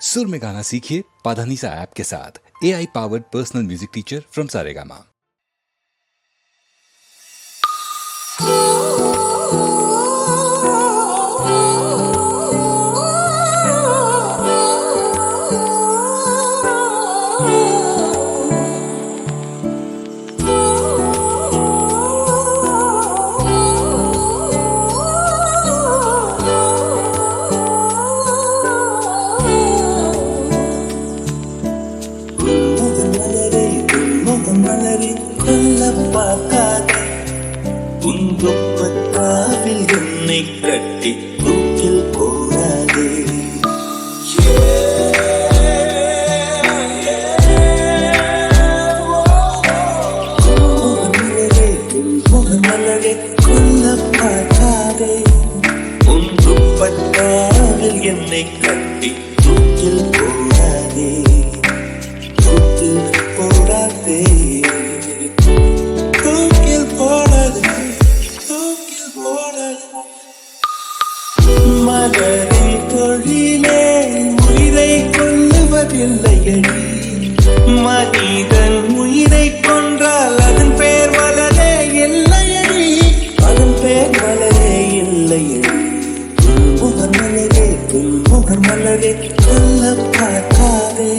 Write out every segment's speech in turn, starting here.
सुर में गाना सीखिए पाधानीसा ऐप के साथ। AI powered personal music teacher from Saregama. உங்கொப்பத்தாவில் என்னை கட்டி தூக்கில் போடாதே. மலரே கொல்ல பார்க்காதே. உங்கொப்பத்தாவில் என்னை கட்டி தூக்கில் போடாதே. தூக்கில் போடாதே. மலரின் தொழிலே உயிரை கொல்லுவதில்லையடி. மனிதன் உயிரை கொன்றால் அதன் பேர் மலரே இல்லையடி. அதன் பேர் மலரே இல்லையடி. முகர் மலரே முகர் மலரே கொல்ல பார்க்காதே.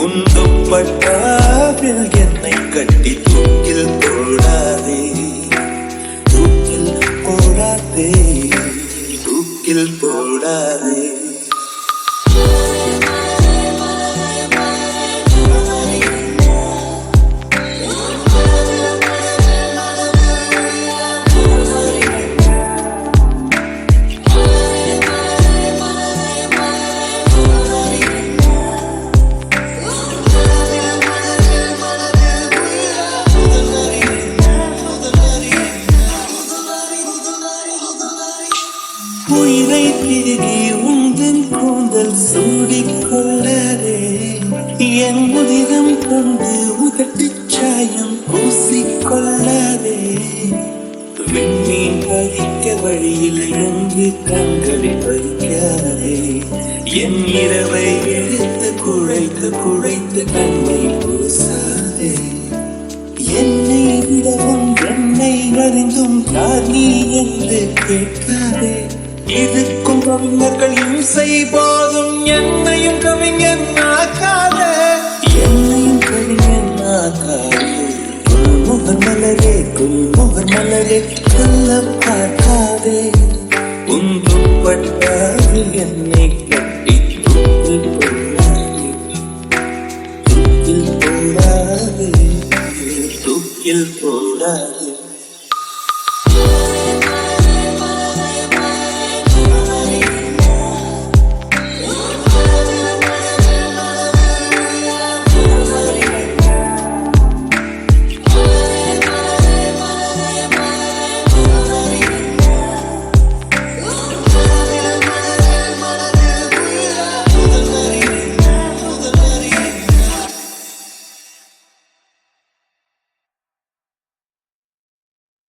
உந்துப்பட்டாவில் என்னை கட்டி தூக்கில் போடாதே. தூக்கில் போடாதே. தூக்கில் போடாதே. உயிரை திருகி உந்தன் கூந்தல் சூடிக்கொள்ளாதே. என் உதிரம் கொண்டு உதட்டுச் சாயம் பூசிக்கொள்ளாதே. விண்மீன் பறிக்க வழியில் என்று கண்களை பறிக்காதே. என் இரவை எடுத்து குழைத்து குழைத்து கண்ணை பூசாதே. என்னை விடவும் என்னை அறிந்தும் யார் நீ என்று கேட்காதே. இதுக்கும் கவிஞர்கள் இம்சை போதும் என்னையும் கவிஞன் ஆக்காதே. என்னையும் கவிஞன் ஆக்காதே. முகர் மலரே முகர் மலரே கொல்ல பார்க்காதே. உந்துப்பட்டாவில் என்னை